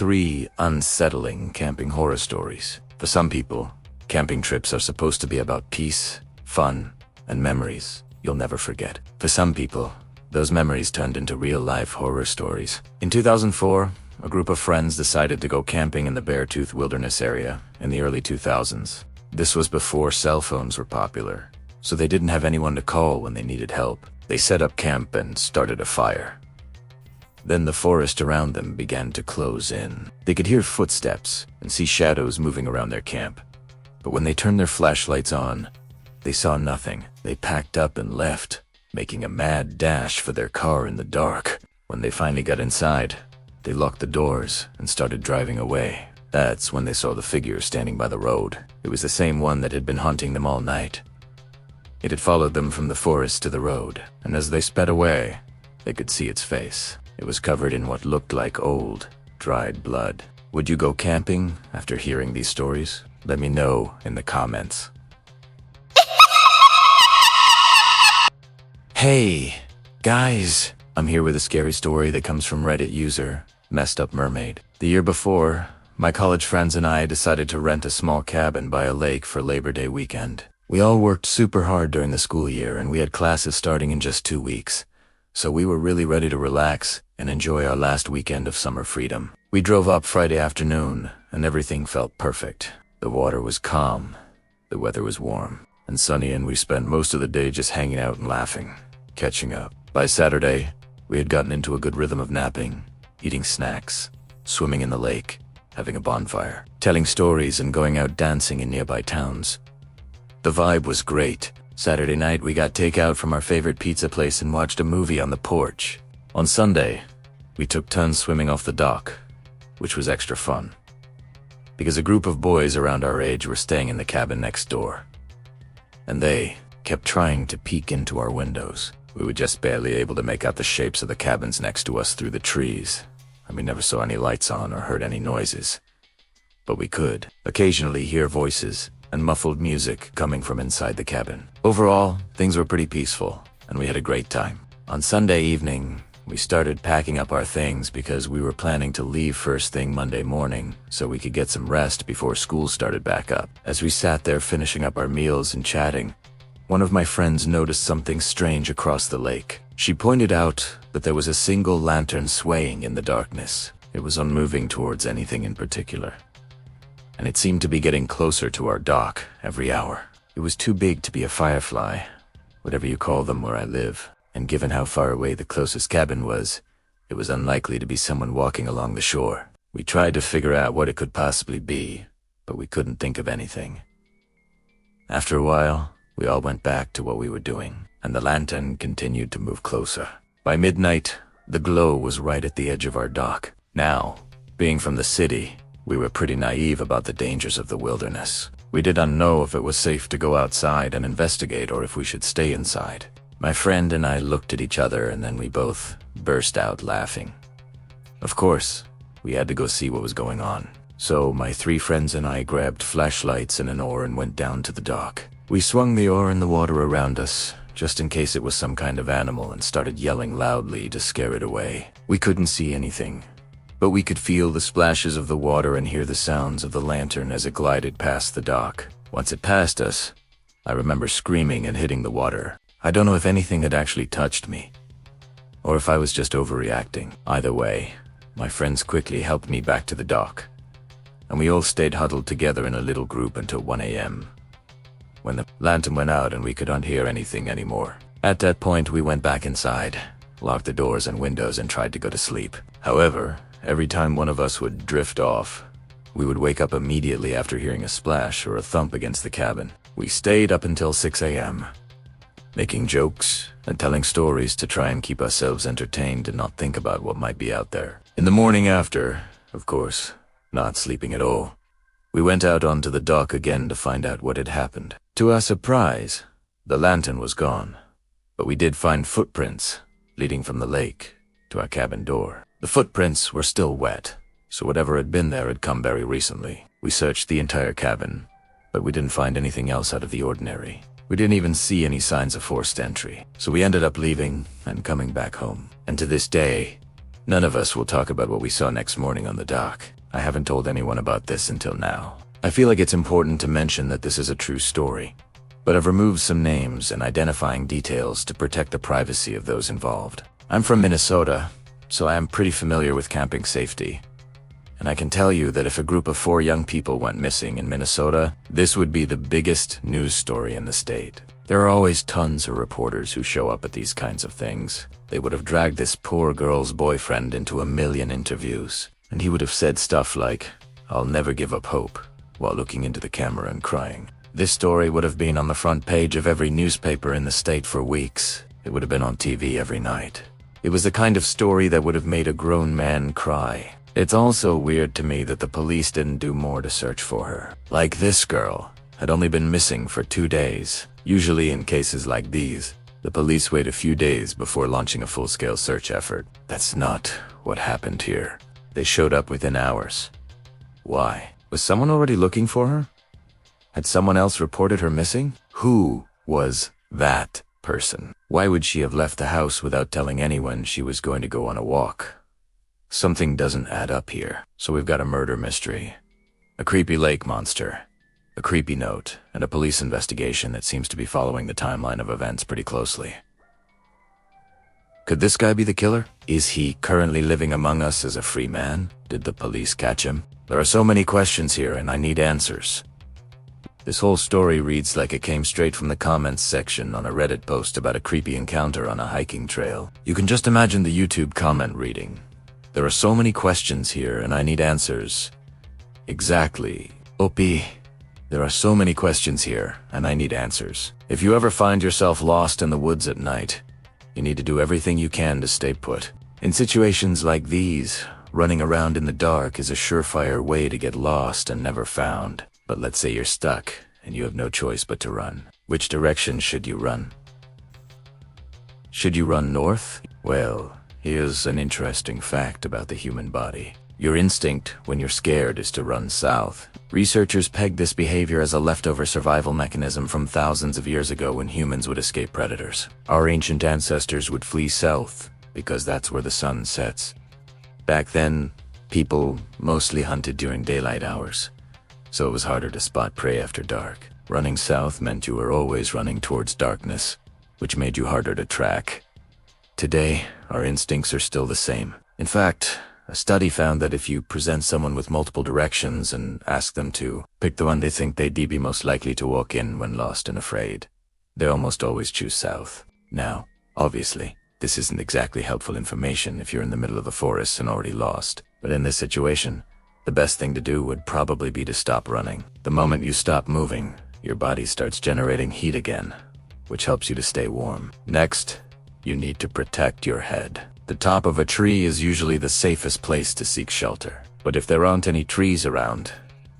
3 unsettling camping horror stories. For some people, camping trips are supposed to be about peace, fun, and memories you'll never forget. For some people, those memories turned into real-life horror stories. In 2004, a group of friends decided to go camping in the Beartooth Wilderness area in the early 2000s. This was before cell phones were popular, so they didn't have anyone to call when they needed help. They set up camp and started a fire. Then the forest around them began to close in. They could hear footsteps and see shadows moving around their camp. But when they turned their flashlights on, they saw nothing. They packed up and left, making a mad dash for their car in the dark. When they finally got inside, they locked the doors and started driving away. That's when they saw the figure standing by the road. It was the same one that had been haunting them all night. It had followed them from the forest to the road, and as they sped away, they could see its face. It was covered in what looked like old, dried blood. Would you go camping after hearing these stories? Let me know in the comments. Hey, guys! I'm here with a scary story that comes from Reddit user Messed Up Mermaid. The year before, my college friends and I decided to rent a small cabin by a lake for Labor Day weekend. We all worked super hard during the school year, and we had classes starting in just 2 weeks. So we were really ready to relax and enjoy our last weekend of summer freedom. We drove up Friday afternoon, and everything felt perfect. The water was calm, the weather was warm and sunny, and we spent most of the day just hanging out and laughing, catching up. By Saturday, we had gotten into a good rhythm of napping, eating snacks, swimming in the lake, having a bonfire, telling stories, and going out dancing in nearby towns. The vibe was great. Saturday night, we got takeout from our favorite pizza place and watched a movie on the porch. On Sunday, we took turns swimming off the dock, which was extra fun, because a group of boys around our age were staying in the cabin next door, and they kept trying to peek into our windows. We were just barely able to make out the shapes of the cabins next to us through the trees, and we never saw any lights on or heard any noises. But we could occasionally hear voices and muffled music coming from inside the cabin. Overall, things were pretty peaceful, and we had a great time. On Sunday evening, we started packing up our things because we were planning to leave first thing Monday morning so we could get some rest before school started back up. As we sat there finishing up our meals and chatting, one of my friends noticed something strange across the lake. She pointed out that there was a single lantern swaying in the darkness. It was unmoving towards anything in particular, and it seemed to be getting closer to our dock every hour. It was too big to be a firefly, whatever you call them where I live, and given how far away the closest cabin was, it was unlikely to be someone walking along the shore. We tried to figure out what it could possibly be, but we couldn't think of anything. After a while, we all went back to what we were doing, and the lantern continued to move closer. By midnight, the glow was right at the edge of our dock. Now, being from the city, we were pretty naive about the dangers of the wilderness. We didn't know if it was safe to go outside and investigate or if we should stay inside. My friend and I looked at each other, and then we both burst out laughing. Of course, we had to go see what was going on. So my 3 friends and I grabbed flashlights and an oar and went down to the dock. We swung the oar in the water around us, just in case it was some kind of animal, and started yelling loudly to scare it away. We couldn't see anything, but we could feel the splashes of the water and hear the sounds of the lantern as it glided past the dock. Once it passed us, I remember screaming and hitting the water. I don't know if anything had actually touched me, or if I was just overreacting. Either way, my friends quickly helped me back to the dock, and we all stayed huddled together in a little group until 1 a.m. when the lantern went out and we couldn't hear anything anymore. At that point, we went back inside, locked the doors and windows, and tried to go to sleep. However, every time one of us would drift off, we would wake up immediately after hearing a splash or a thump against the cabin. We stayed up until 6 a.m., making jokes and telling stories to try and keep ourselves entertained and not think about what might be out there. In the morning after, of course, not sleeping at all, we went out onto the dock again to find out what had happened. To our surprise, the lantern was gone, but we did find footprints leading from the lake to our cabin door. The footprints were still wet, so whatever had been there had come very recently. We searched the entire cabin, but we didn't find anything else out of the ordinary. We didn't even see any signs of forced entry, so we ended up leaving and coming back home. And to this day, None of us will talk about what we saw next morning on the dock. I haven't told anyone about this until now. I feel like it's important to mention that this is a true story, but I've removed some names and identifying details to protect the privacy of those involved. I'm from Minnesota, so I am pretty familiar with camping safety. And I can tell you that if a group of 4 young people went missing in Minnesota, this would be the biggest news story in the state. There are always tons of reporters who show up at these kinds of things. They would have dragged this poor girl's boyfriend into a million interviews, and he would have said stuff like, "I'll never give up hope," while looking into the camera and crying. This story would have been on the front page of every newspaper in the state for weeks. It would have been on TV every night. It was the kind of story that would have made a grown man cry. It's also weird to me that the police didn't do more to search for her. Like this girl had only been missing for 2 days. Usually in cases like these, the police wait a few days before launching a full-scale search effort. That's not what happened here. They showed up within hours. Why? Was someone already looking for her? Had someone else reported her missing? Who was that person? Why would she have left the house without telling anyone she was going to go on a walk? Something doesn't add up here. So we've got a murder mystery, a creepy lake monster, a creepy note, and a police investigation that seems to be following the timeline of events pretty closely. Could this guy be the killer? Is he currently living among us as a free man? Did the police catch him? There are so many questions here, and I need answers. This whole story reads like it came straight from the comments section on a Reddit post about a creepy encounter on a hiking trail. You can just imagine the YouTube comment reading. There are so many questions here, and I need answers. Exactly. Opie. There are so many questions here, and I need answers. If you ever find yourself lost in the woods at night, you need to do everything you can to stay put. In situations like these, running around in the dark is a surefire way to get lost and never found. But let's say you're stuck, and you have no choice but to run. Which direction should you run? Should you run north? Well, here's an interesting fact about the human body. Your instinct when you're scared is to run south. Researchers peg this behavior as a leftover survival mechanism from thousands of years ago when humans would escape predators. Our ancient ancestors would flee south because that's where the sun sets. Back then, people mostly hunted during daylight hours, so it was harder to spot prey after dark. Running south meant you were always running towards darkness, which made you harder to track. Today, our instincts are still the same. In fact, a study found that if you present someone with multiple directions and ask them to pick the one they think they'd be most likely to walk in when lost and afraid, they almost always choose south. Now, obviously, this isn't exactly helpful information if you're in the middle of the forest and already lost. But in this situation, the best thing to do would probably be to stop running. The moment you stop moving, your body starts generating heat again, which helps you to stay warm. Next, you need to protect your head. The top of a tree is usually the safest place to seek shelter. But if there aren't any trees around,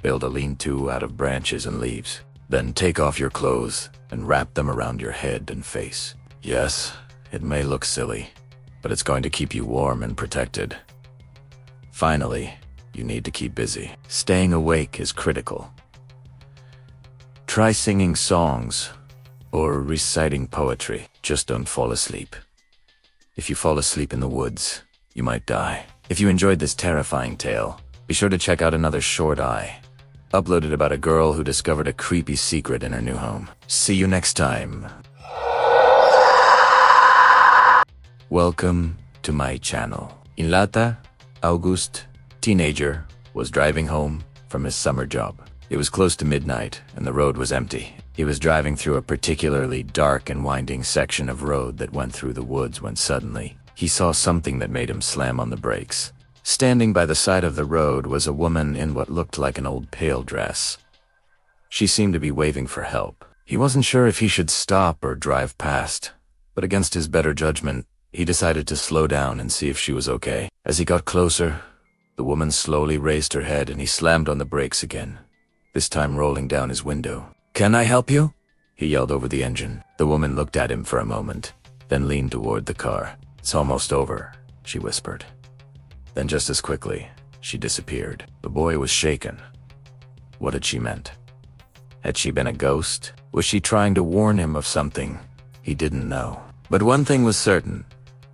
build a lean-to out of branches and leaves. Then take off your clothes and wrap them around your head and face. Yes, it may look silly, but it's going to keep you warm and protected. Finally, you need to keep busy. Staying awake is critical. Try singing songs or reciting poetry. Just don't fall asleep. If you fall asleep in the woods, you might die. If you enjoyed this terrifying tale, be sure to check out another short I uploaded about a girl who discovered a creepy secret in her new home. See you next time. Welcome to my channel. In Lata, August, teenager, was driving home from his summer job. It was close to midnight and the road was empty. He was driving through a particularly dark and winding section of road that went through the woods when suddenly he saw something that made him slam on the brakes. Standing by the side of the road was a woman in what looked like an old pale dress. She seemed to be waving for help. He wasn't sure if he should stop or drive past, but against his better judgment, he decided to slow down and see if she was okay. As he got closer, the woman slowly raised her head and he slammed on the brakes again, this time rolling down his window. "Can I help you?" he yelled over the engine. The woman looked at him for a moment, then leaned toward the car. "It's almost over," she whispered. Then just as quickly, she disappeared. The boy was shaken. What had she meant? Had she been a ghost? Was she trying to warn him of something? He didn't know. But one thing was certain.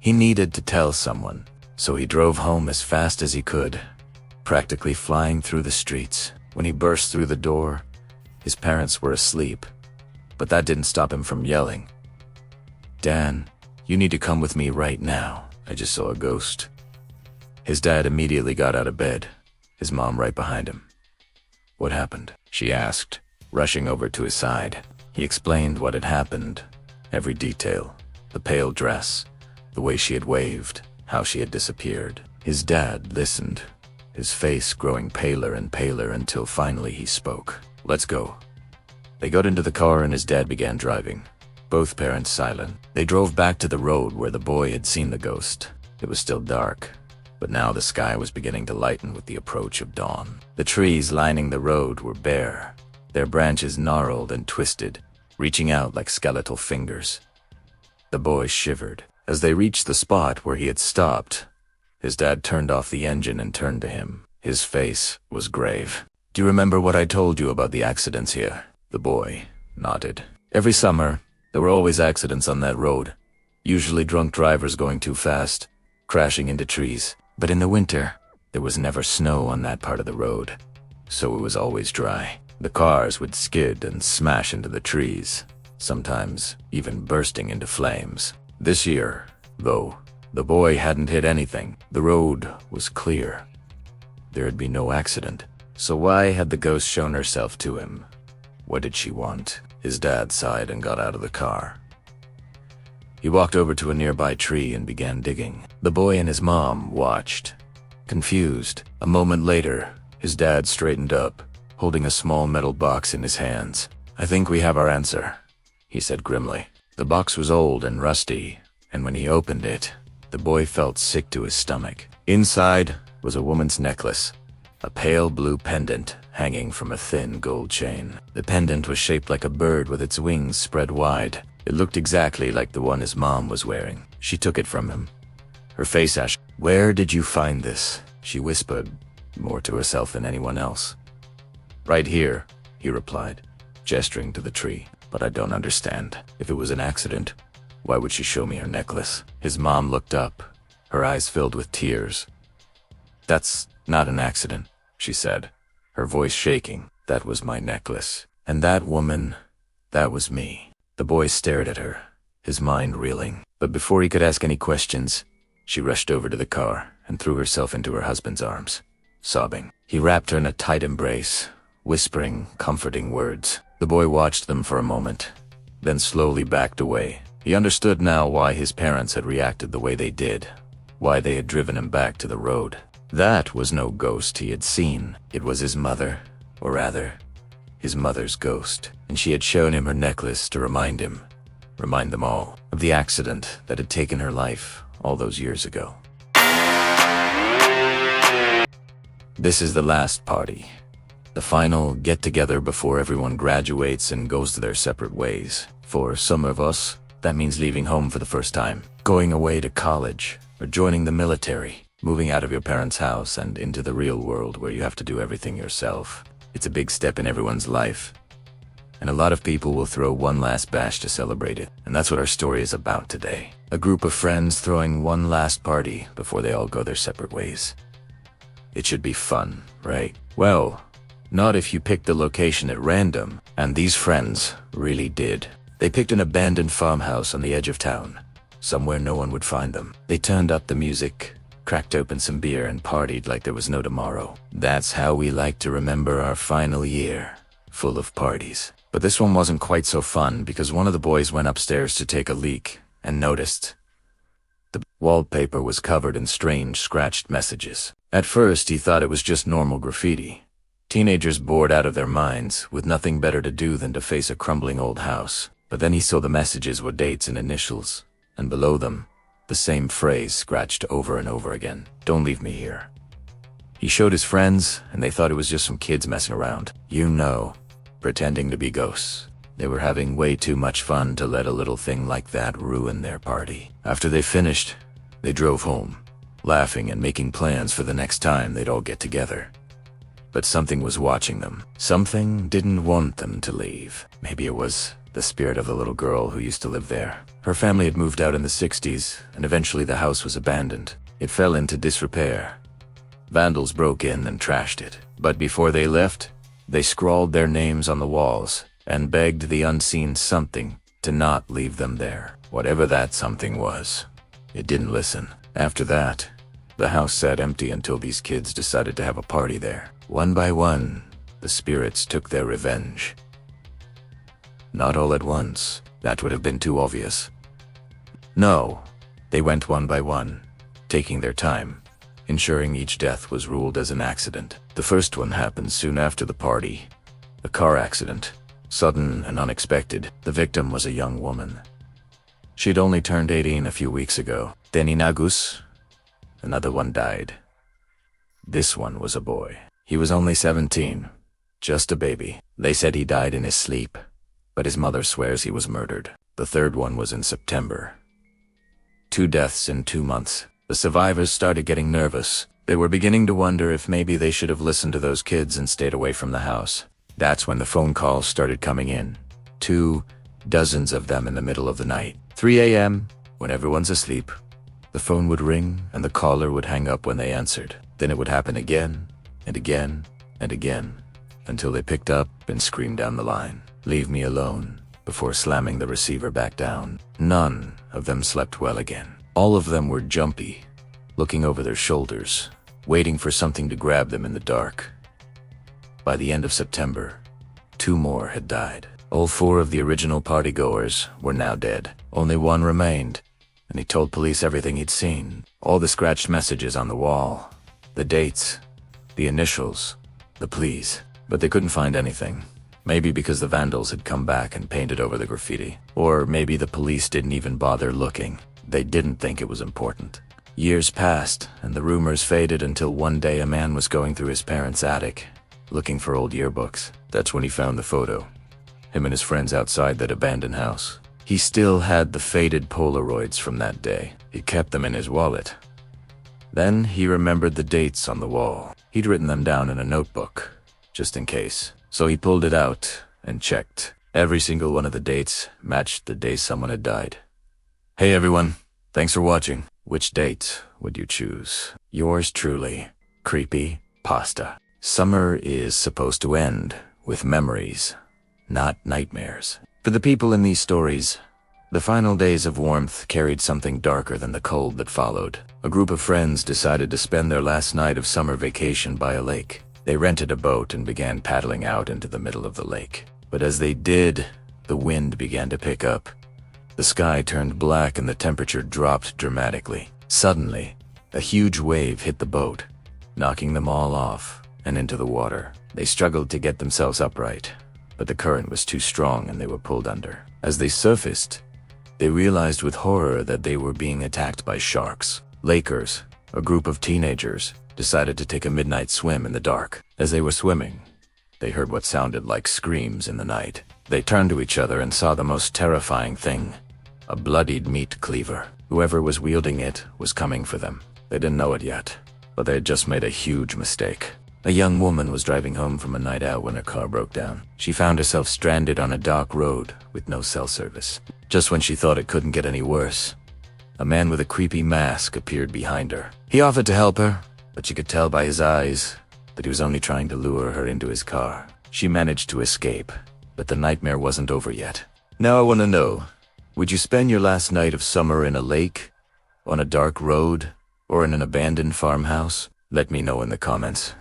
He needed to tell someone. So he drove home as fast as he could, practically flying through the streets. When he burst through the door, his parents were asleep, but that didn't stop him from yelling, "Dan, you need to come with me right now. I just saw a ghost." His dad immediately got out of bed, his mom right behind him. "What happened?" she asked, rushing over to his side. He explained what had happened, every detail, the pale dress, the way she had waved, how she had disappeared. His dad listened, his face growing paler and paler until finally he spoke. "Let's go." They got into the car and his dad began driving, both parents silent. They drove back to the road where the boy had seen the ghost. It was still dark, but now the sky was beginning to lighten with the approach of dawn. The trees lining the road were bare, their branches gnarled and twisted, reaching out like skeletal fingers. The boy shivered. As they reached the spot where he had stopped, his dad turned off the engine and turned to him. His face was grave. "Do you remember what I told you about the accidents here?" The boy nodded. "Every summer, there were always accidents on that road, usually drunk drivers going too fast, crashing into trees. But in the winter, there was never snow on that part of the road, so it was always dry. The cars would skid and smash into the trees, sometimes even bursting into flames. This year, though, the boy hadn't hit anything. The road was clear. There had been no accident. So why had the ghost shown herself to him? What did she want? His dad sighed and got out of the car. He walked over to a nearby tree and began digging. The boy and his mom watched, confused. A moment later, his dad straightened up, holding a small metal box in his hands. "I think we have our answer," he said grimly. The box was old and rusty, and when he opened it, the boy felt sick to his stomach. Inside was a woman's necklace, a pale blue pendant hanging from a thin gold chain. The pendant was shaped like a bird with its wings spread wide. It looked exactly like the one his mom was wearing. She took it from him, her face ashen. "Where did you find this?" she whispered, more to herself than anyone else. "Right here," he replied, gesturing to the tree. "But I don't understand. If it was an accident, why would she show me her necklace?" His mom looked up, her eyes filled with tears. "That's not an accident," she said, her voice shaking. "That was my necklace. And that woman, that was me." The boy stared at her, his mind reeling. But before he could ask any questions, she rushed over to the car and threw herself into her husband's arms, sobbing. He wrapped her in a tight embrace, whispering comforting words. The boy watched them for a moment, then slowly backed away. He understood now why his parents had reacted the way they did, why they had driven him back to the road. That was no ghost he had seen. It was his mother, or rather, his mother's ghost, and she had shown him her necklace to remind them all, of the accident that had taken her life all those years ago. This is the last party, the final get-together before everyone graduates and goes to their separate ways. For some of us, that means leaving home for the first time, going away to college, or joining the military, moving out of your parents' house and into the real world where you have to do everything yourself. It's a big step in everyone's life, and a lot of people will throw one last bash to celebrate it. And that's what our story is about today. A group of friends throwing one last party before they all go their separate ways. It should be fun, right? Well, not if you pick the location at random, and these friends really did. They picked an abandoned farmhouse on the edge of town, somewhere no one would find them. They turned up the music, cracked open some beer, and partied like there was no tomorrow. That's how we like to remember our final year, full of parties. But this one wasn't quite so fun because one of the boys went upstairs to take a leak and noticed the wallpaper was covered in strange scratched messages. At first he thought it was just normal graffiti. Teenagers bored out of their minds with nothing better to do than to face a crumbling old house. But then he saw the messages were dates and initials, and below them, the same phrase scratched over and over again. "Don't leave me here." He showed his friends, and they thought it was just some kids messing around. Pretending to be ghosts. They were having way too much fun to let a little thing like that ruin their party. After they finished, they drove home, laughing and making plans for the next time they'd all get together. But something was watching them. Something didn't want them to leave. Maybe it was the spirit of the little girl who used to live there. Her family had moved out in the 60s, and eventually the house was abandoned. It fell into disrepair. Vandals broke in and trashed it. But before they left, they scrawled their names on the walls and begged the unseen something to not leave them there. Whatever that something was, it didn't listen. After that, the house sat empty until these kids decided to have a party there. One by one, the spirits took their revenge. Not all at once. That would have been too obvious. No, they went one by one, taking their time, ensuring each death was ruled as an accident. The first one happened soon after the party. A car accident. Sudden and unexpected. The victim was a young woman. She'd only turned 18 a few weeks ago. Then in August, another one died. This one was a boy. He was only 17, just a baby. They said he died in his sleep, but his mother swears he was murdered. The third one was in September. 2 deaths in 2 months. The survivors started getting nervous. They were beginning to wonder if maybe they should have listened to those kids and stayed away from the house. That's when the phone calls started coming in. 2 dozens of them in the middle of the night. 3 a.m., when everyone's asleep, the phone would ring and the caller would hang up when they answered. Then it would happen again and again and again until they picked up and screamed down the line, "Leave me alone," before slamming the receiver back down. None of them slept well again. All of them were jumpy, looking over their shoulders, waiting for something to grab them in the dark. By the end of September, 2 more had died. All 4 of the original partygoers were now dead. Only one remained, and he told police everything he'd seen. All the scratched messages on the wall, the dates, the initials, the pleas. But they couldn't find anything. Maybe because the vandals had come back and painted over the graffiti. Or maybe the police didn't even bother looking. They didn't think it was important. Years passed, and the rumors faded until one day a man was going through his parents' attic, looking for old yearbooks. That's when he found the photo. Him and his friends outside that abandoned house. He still had the faded Polaroids from that day. He kept them in his wallet. Then he remembered the dates on the wall. He'd written them down in a notebook, just in case. So he pulled it out and checked. Every single one of the dates matched the day someone had died. Hey everyone, thanks for watching. Which date would you choose? Yours truly, Creepy Pasta. Summer is supposed to end with memories, not nightmares. For the people in these stories, the final days of warmth carried something darker than the cold that followed. A group of friends decided to spend their last night of summer vacation by a lake. They rented a boat and began paddling out into the middle of the lake. But as they did, the wind began to pick up. The sky turned black and the temperature dropped dramatically. Suddenly, a huge wave hit the boat, knocking them all off and into the water. They struggled to get themselves upright, but the current was too strong and they were pulled under. As they surfaced, they realized with horror that they were being attacked by sharks. Lakers, a group of teenagers, decided to take a midnight swim in the dark. As they were swimming, they heard what sounded like screams in the night. They turned to each other and saw the most terrifying thing: a bloodied meat cleaver. Whoever was wielding it was coming for them. They didn't know it yet, but they had just made a huge mistake. A young woman was driving home from a night out when her car broke down. She found herself stranded on a dark road with no cell service. Just when she thought it couldn't get any worse, a man with a creepy mask appeared behind her. He offered to help her, but she could tell by his eyes that he was only trying to lure her into his car. She managed to escape, but the nightmare wasn't over yet. Now I want to know, would you spend your last night of summer in a lake, on a dark road, or in an abandoned farmhouse? Let me know in the comments.